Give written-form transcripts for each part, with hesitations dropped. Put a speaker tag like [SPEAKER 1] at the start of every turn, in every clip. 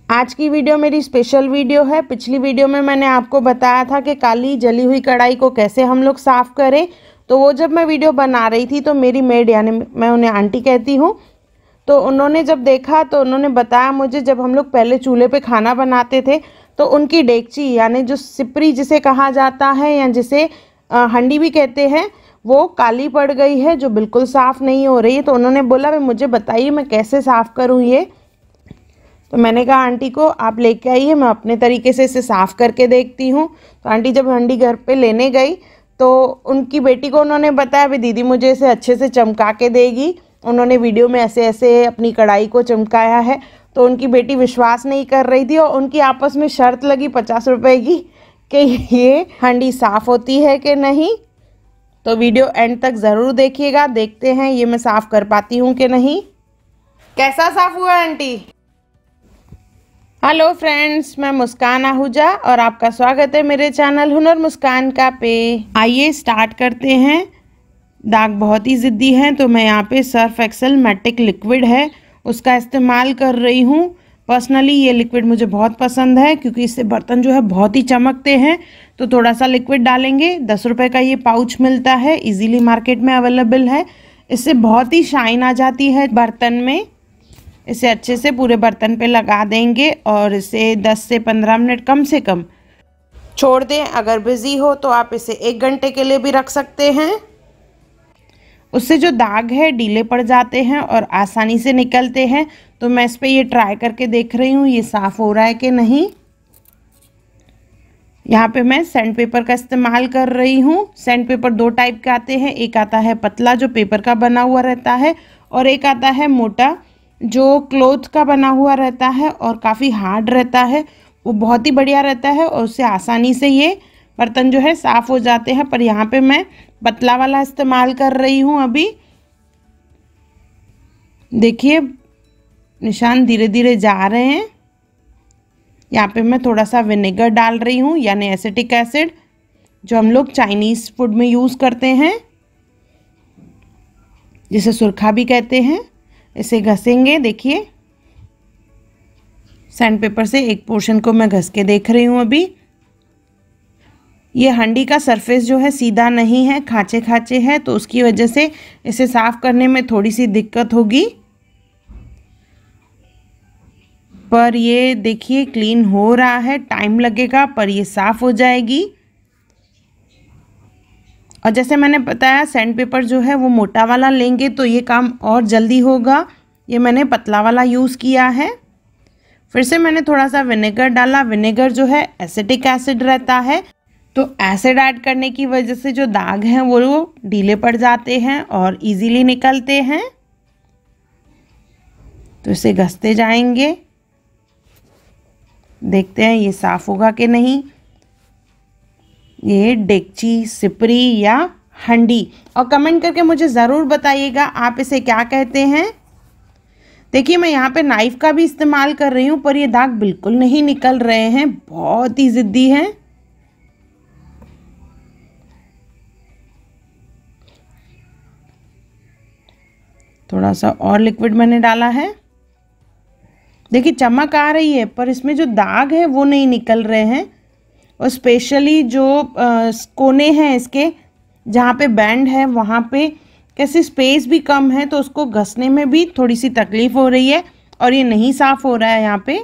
[SPEAKER 1] आज की वीडियो मेरी स्पेशल वीडियो है। पिछली वीडियो में मैंने आपको बताया था कि काली जली हुई कढ़ाई को कैसे हम लोग साफ़ करें। तो वो जब मैं वीडियो बना रही थी तो मेरी मेड, यानी मैं उन्हें आंटी कहती हूँ, तो उन्होंने जब देखा तो उन्होंने बताया मुझे, जब हम लोग पहले चूल्हे पे खाना बनाते थे तो उनकी डेगची, यानी जो सिपरी जिसे कहा जाता है या जिसे हंडी भी कहते हैं, वो काली पड़ गई है, जो बिल्कुल साफ़ नहीं हो रही है। तो उन्होंने बोला भाई मुझे बताइए मैं कैसे साफ़ करूँ ये। तो मैंने कहा आंटी को आप लेके आइए, मैं अपने तरीके से इसे साफ़ करके देखती हूँ। तो आंटी जब हंडी घर पे लेने गई तो उनकी बेटी को उन्होंने बताया भाई दीदी मुझे इसे अच्छे से चमका के देगी। उन्होंने वीडियो में ऐसे ऐसे अपनी कढ़ाई को चमकाया है। तो उनकी बेटी विश्वास नहीं कर रही थी और उनकी आपस में शर्त लगी 50 रुपए की कि ये हंडी साफ़ होती है कि नहीं। तो वीडियो एंड तक ज़रूर देखिएगा, देखते हैं ये मैं साफ़ कर पाती हूँ कि नहीं। कैसा साफ़ हुआ आंटी? हेलो फ्रेंड्स, मैं मुस्कान आहूजा और आपका स्वागत है मेरे चैनल हुनर मुस्कान का पे। आइए स्टार्ट करते हैं। दाग बहुत ही ज़िद्दी हैं तो मैं यहाँ पे सर्फ एक्सेल मैटिक लिक्विड है उसका इस्तेमाल कर रही हूँ। पर्सनली ये लिक्विड मुझे बहुत पसंद है क्योंकि इससे बर्तन जो है बहुत ही चमकते हैं। तो थोड़ा सा लिक्विड डालेंगे। 10 रुपये का ये पाउच मिलता है, इजीली मार्केट में अवेलेबल है। इससे बहुत ही शाइन आ जाती है बर्तन में। इसे अच्छे से पूरे बर्तन पे लगा देंगे और इसे 10 से 15 मिनट कम से कम छोड़ दें। अगर बिज़ी हो तो आप इसे 1 घंटे के लिए भी रख सकते हैं। उससे जो दाग है ढीले पड़ जाते हैं और आसानी से निकलते हैं। तो मैं इस पर ये ट्राई करके देख रही हूँ ये साफ़ हो रहा है कि नहीं। यहाँ पे मैं सैंड पेपर का इस्तेमाल कर रही हूँ। सैंड पेपर 2 टाइप के आते हैं, एक आता है पतला जो पेपर का बना हुआ रहता है और एक आता है मोटा जो क्लॉथ का बना हुआ रहता है और काफ़ी हार्ड रहता है। वो बहुत ही बढ़िया रहता है और उससे आसानी से ये बर्तन जो है साफ़ हो जाते हैं। पर यहाँ पे मैं पतला वाला इस्तेमाल कर रही हूँ। अभी देखिए निशान धीरे धीरे जा रहे हैं। यहाँ पे मैं थोड़ा सा विनेगर डाल रही हूँ, यानी एसिटिक एसिड, जो हम लोग चाइनीज़ फूड में यूज़ करते हैं, जिसे सुरखा भी कहते हैं। इसे घसेंगे। देखिए सैंड पेपर से एक पोर्शन को मैं घस के देख रही हूँ। अभी ये हंडी का सरफेस जो है सीधा नहीं है, खाँचे खाँचे है, तो उसकी वजह से इसे साफ़ करने में थोड़ी सी दिक्कत होगी। पर ये देखिए क्लीन हो रहा है, टाइम लगेगा पर ये साफ़ हो जाएगी। और जैसे मैंने बताया सैंड पेपर जो है वो मोटा वाला लेंगे तो ये काम और जल्दी होगा। ये मैंने पतला वाला यूज़ किया है। फिर से मैंने थोड़ा सा विनेगर डाला। विनेगर जो है एसिटिक एसिड रहता है, तो एसिड ऐड करने की वजह से जो दाग हैं वो ढीले पड़ जाते हैं और इजीली निकलते हैं। तो इसे घसते जाएंगे, देखते हैं ये साफ़ होगा कि नहीं। ये डेगची, सिपरी या हंडी, और कमेंट करके मुझे ज़रूर बताइएगा आप इसे क्या कहते हैं। देखिए मैं यहाँ पे नाइफ़ का भी इस्तेमाल कर रही हूँ पर ये दाग बिल्कुल नहीं निकल रहे हैं, बहुत ही ज़िद्दी हैं। थोड़ा सा और लिक्विड मैंने डाला है। देखिए चमक आ रही है पर इसमें जो दाग है वो नहीं निकल रहे हैं। और स्पेशली जो कोने हैं इसके, जहाँ पे बैंड है वहाँ पे कैसे स्पेस भी कम है, तो उसको घसने में भी थोड़ी सी तकलीफ़ हो रही है और ये नहीं साफ़ हो रहा है यहाँ पे।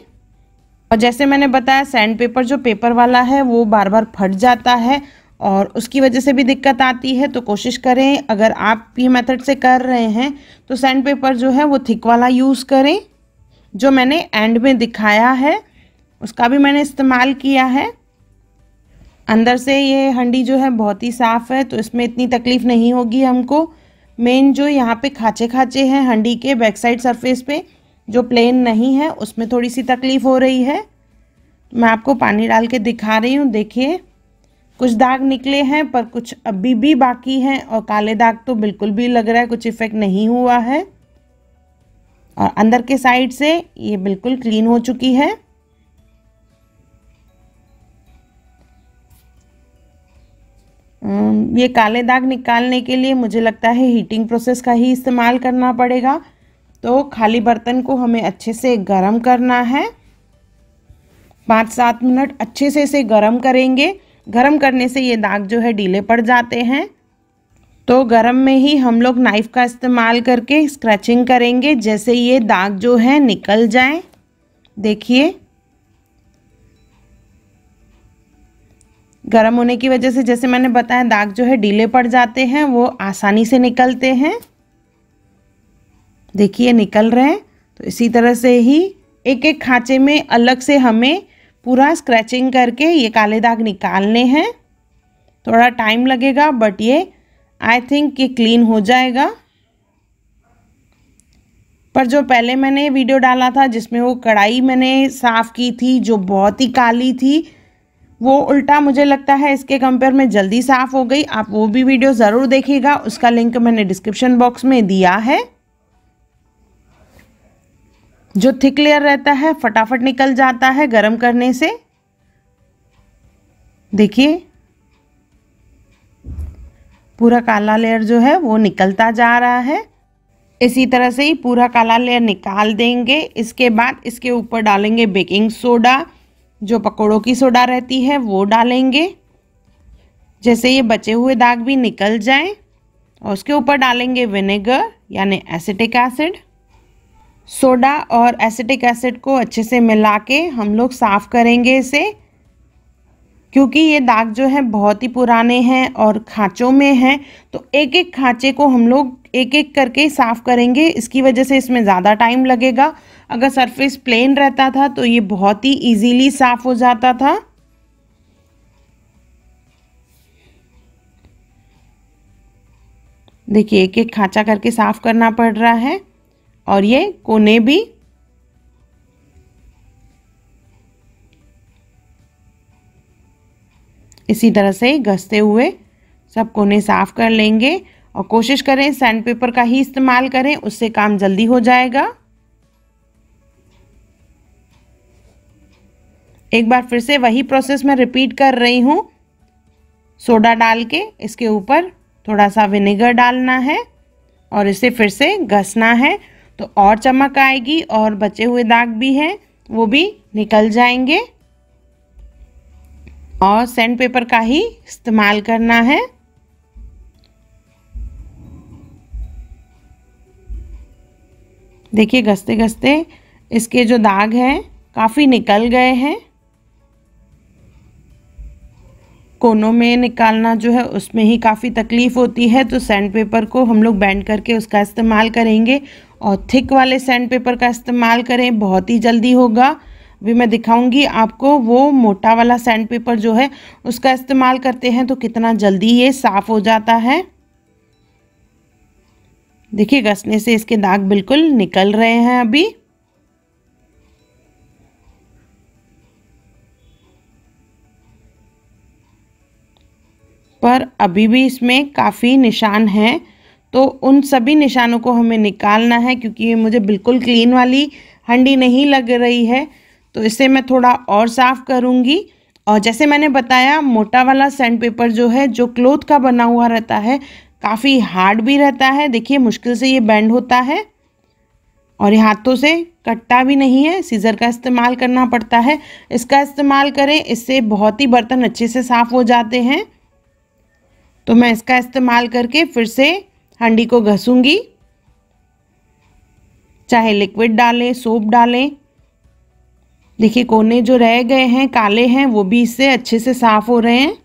[SPEAKER 1] और जैसे मैंने बताया सैंड पेपर जो पेपर वाला है वो बार बार फट जाता है और उसकी वजह से भी दिक्कत आती है। तो कोशिश करें, अगर आप ये मेथड से कर रहे हैं तो सैंड पेपर जो है वो थिक वाला यूज़ करें। जो मैंने एंड में दिखाया है उसका भी मैंने इस्तेमाल किया है। अंदर से ये हंडी जो है बहुत ही साफ़ है तो इसमें इतनी तकलीफ़ नहीं होगी हमको। मेन जो यहाँ पे खाँचे खाँचे हैं हंडी के बैक साइड सरफेस पे, जो प्लेन नहीं है, उसमें थोड़ी सी तकलीफ़ हो रही है। मैं आपको पानी डाल के दिखा रही हूँ। देखिए कुछ दाग निकले हैं पर कुछ अभी भी बाकी हैं और काले दाग तो बिल्कुल भी लग रहा है कुछ इफ़ेक्ट नहीं हुआ है। और अंदर के साइड से ये बिल्कुल क्लीन हो चुकी है। ये काले दाग निकालने के लिए मुझे लगता है हीटिंग प्रोसेस का ही इस्तेमाल करना पड़ेगा। तो खाली बर्तन को हमें अच्छे से गर्म करना है 5-7 मिनट अच्छे से इसे गरम करेंगे। गरम करने से ये दाग जो है ढीले पड़ जाते हैं। तो गरम में ही हम लोग नाइफ़ का इस्तेमाल करके स्क्रैचिंग करेंगे, जैसे ये दाग जो है निकल जाए। देखिए गरम होने की वजह से, जैसे मैंने बताया, दाग जो है ढीले पड़ जाते हैं, वो आसानी से निकलते हैं। देखिए निकल रहे हैं। तो इसी तरह से ही एक एक खांचे में अलग से हमें पूरा स्क्रैचिंग करके ये काले दाग निकालने हैं। थोड़ा टाइम लगेगा बट ये आई थिंक ये क्लीन हो जाएगा। पर जो पहले मैंने वीडियो डाला था जिसमें वो कढ़ाई मैंने साफ़ की थी जो बहुत ही काली थी, वो उल्टा मुझे लगता है इसके कंपेयर में जल्दी साफ़ हो गई। आप वो भी वीडियो ज़रूर देखिएगा, उसका लिंक मैंने डिस्क्रिप्शन बॉक्स में दिया है। जो थिक लेयर रहता है फटाफट निकल जाता है गरम करने से। देखिए पूरा काला लेयर जो है वो निकलता जा रहा है। इसी तरह से ही पूरा काला लेयर निकाल देंगे। इसके बाद इसके ऊपर डालेंगे बेकिंग सोडा, जो पकौड़ों की सोडा रहती है वो डालेंगे, जैसे ये बचे हुए दाग भी निकल जाएं। और उसके ऊपर डालेंगे विनेगर यानी एसिटिक एसिड। सोडा और एसिटिक एसिड को अच्छे से मिला के हम लोग साफ़ करेंगे इसे, क्योंकि ये दाग जो है बहुत ही पुराने हैं और खांचों में हैं, तो एक एक खांचे को हम लोग एक एक करके साफ़ करेंगे। इसकी वजह से इसमें ज़्यादा टाइम लगेगा। अगर सरफेस प्लेन रहता था तो ये बहुत ही इजीली साफ़ हो जाता था। देखिए एक एक खांचा करके साफ़ करना पड़ रहा है। और ये कोने भी इसी तरह से घसते हुए सब कोने साफ़ कर लेंगे। और कोशिश करें सैंड पेपर का ही इस्तेमाल करें, उससे काम जल्दी हो जाएगा। एक बार फिर से वही प्रोसेस मैं रिपीट कर रही हूँ। सोडा डाल के इसके ऊपर थोड़ा सा विनेगर डालना है और इसे फिर से घसना है, तो और चमक आएगी और बचे हुए दाग भी हैं वो भी निकल जाएंगे। और सैंड पेपर का ही इस्तेमाल करना है। देखिए घसते घसते इसके जो दाग हैं काफ़ी निकल गए हैं। कोनों में निकालना जो है उसमें ही काफ़ी तकलीफ़ होती है, तो सैंड पेपर को हम लोग बेंड करके उसका इस्तेमाल करेंगे। और थिक वाले सैंड पेपर का इस्तेमाल करें, बहुत ही जल्दी होगा। अभी मैं दिखाऊंगी आपको वो मोटा वाला सैंड पेपर जो है उसका इस्तेमाल करते हैं तो कितना जल्दी ये साफ़ हो जाता है। देखिए घसने से इसके दाग बिल्कुल निकल रहे हैं अभी। पर अभी भी इसमें काफ़ी निशान हैं, तो उन सभी निशानों को हमें निकालना है, क्योंकि ये मुझे बिल्कुल क्लीन वाली हंडी नहीं लग रही है। तो इसे मैं थोड़ा और साफ़ करूँगी। और जैसे मैंने बताया मोटा वाला सैंड पेपर जो है, जो क्लॉथ का बना हुआ रहता है, काफ़ी हार्ड भी रहता है। देखिए मुश्किल से ये बेंड होता है और ये हाथों से कटता भी नहीं है, सीज़र का इस्तेमाल करना पड़ता है। इसका इस्तेमाल करें, इससे बहुत ही बर्तन अच्छे से साफ़ हो जाते हैं। तो मैं इसका इस्तेमाल करके फिर से हांडी को घसूंगी, चाहे लिक्विड डालें सोप डालें। देखिए कोने जो रह गए हैं काले हैं वो भी इससे अच्छे से साफ हो रहे हैं।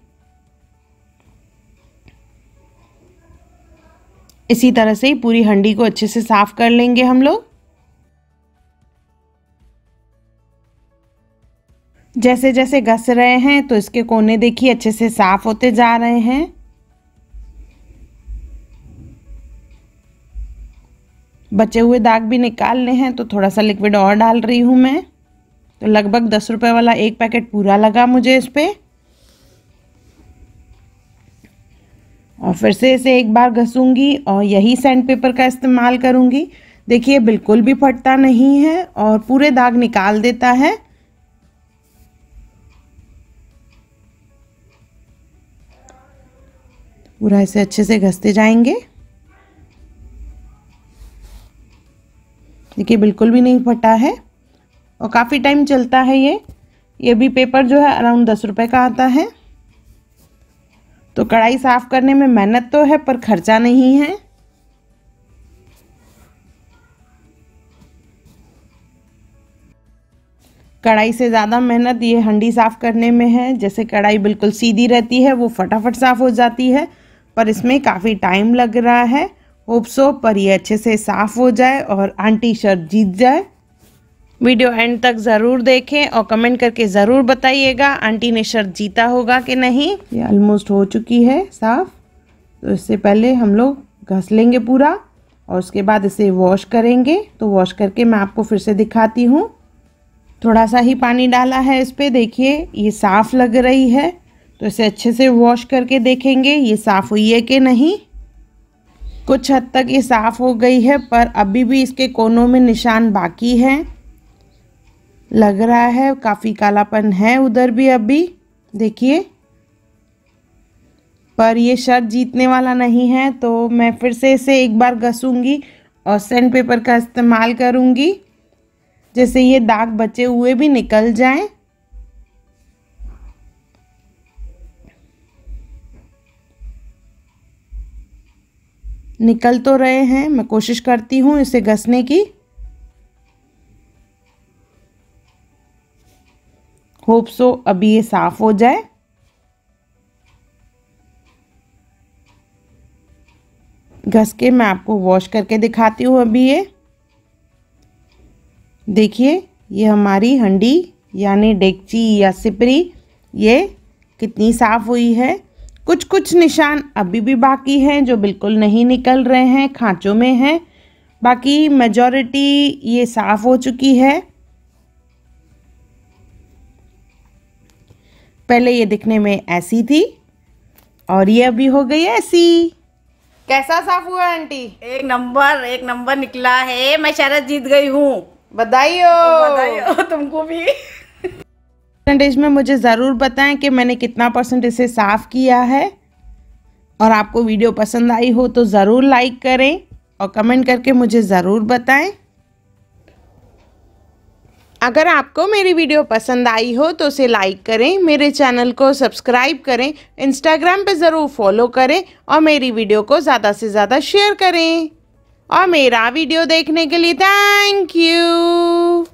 [SPEAKER 1] इसी तरह से ही पूरी हांडी को अच्छे से साफ कर लेंगे हम लोग। जैसे जैसे घस रहे हैं तो इसके कोने देखिए अच्छे से साफ होते जा रहे हैं। बचे हुए दाग भी निकालने हैं तो थोड़ा सा लिक्विड और डाल रही हूँ मैं। तो लगभग 10 रुपए वाला एक पैकेट पूरा लगा मुझे इस पे। और फिर से इसे एक बार घसूंगी और यही सैंड पेपर का इस्तेमाल करूंगी। देखिए बिल्कुल भी फटता नहीं है और पूरे दाग निकाल देता है। पूरा इसे अच्छे से घसते जाएंगे। देखिए बिल्कुल भी नहीं फटा है और काफ़ी टाइम चलता है ये। ये भी पेपर जो है अराउंड 10 रुपए का आता है। तो कढ़ाई साफ करने में मेहनत तो है पर खर्चा नहीं है। कढ़ाई से ज़्यादा मेहनत ये हंडी साफ़ करने में है। जैसे कढ़ाई बिल्कुल सीधी रहती है वो फटाफट साफ़ हो जाती है, पर इसमें काफ़ी टाइम लग रहा है। होप सो पर ये अच्छे से साफ़ हो जाए और आंटी शर्ट जीत जाए। वीडियो एंड तक ज़रूर देखें और कमेंट करके ज़रूर बताइएगा आंटी ने शर्ट जीता होगा कि नहीं। ये ऑलमोस्ट हो चुकी है साफ़, तो इससे पहले हम लोग घस लेंगे पूरा और उसके बाद इसे वॉश करेंगे। तो वॉश करके मैं आपको फिर से दिखाती हूँ। थोड़ा सा ही पानी डाला है इस पर, देखिए ये साफ़ लग रही है। तो इसे अच्छे से वॉश करके देखेंगे ये साफ़ हुई है कि नहीं। कुछ हद तक ये साफ़ हो गई है, पर अभी भी इसके कोनों में निशान बाकी हैं। लग रहा है काफ़ी कालापन है उधर भी अभी, देखिए। पर ये शर्ट जीतने वाला नहीं है, तो मैं फिर से इसे एक बार घसूंगी और सैंड पेपर का इस्तेमाल करूंगी, जैसे ये दाग बचे हुए भी निकल जाएं। निकल तो रहे हैं, मैं कोशिश करती हूँ इसे घसने की। होप सो अभी ये साफ हो जाए। घस के मैं आपको वॉश करके दिखाती हूँ। अभी ये देखिए ये हमारी हंडी यानी डेगची या सिपरी ये कितनी साफ़ हुई है। कुछ कुछ निशान अभी भी बाकी हैं जो बिल्कुल नहीं निकल रहे हैं, खांचों में हैं। बाकी मेजॉरिटी ये साफ़ हो चुकी है। पहले ये दिखने में ऐसी थी और ये अभी हो गई ऐसी। कैसा साफ हुआ आंटी?
[SPEAKER 2] एक नंबर निकला है। मैं शरत जीत गई हूँ।
[SPEAKER 1] बधाई हो
[SPEAKER 2] तुमको भी।
[SPEAKER 1] परसेंटेज में मुझे ज़रूर बताएं कि मैंने कितना परसेंट इसे साफ़ किया है। और आपको वीडियो पसंद आई हो तो ज़रूर लाइक करें और कमेंट करके मुझे ज़रूर बताएं। अगर आपको मेरी वीडियो पसंद आई हो तो उसे लाइक करें, मेरे चैनल को सब्सक्राइब करें, इंस्टाग्राम पे ज़रूर फॉलो करें और मेरी वीडियो को ज़्यादा से ज़्यादा शेयर करें। और मेरा वीडियो देखने के लिए थैंक यू।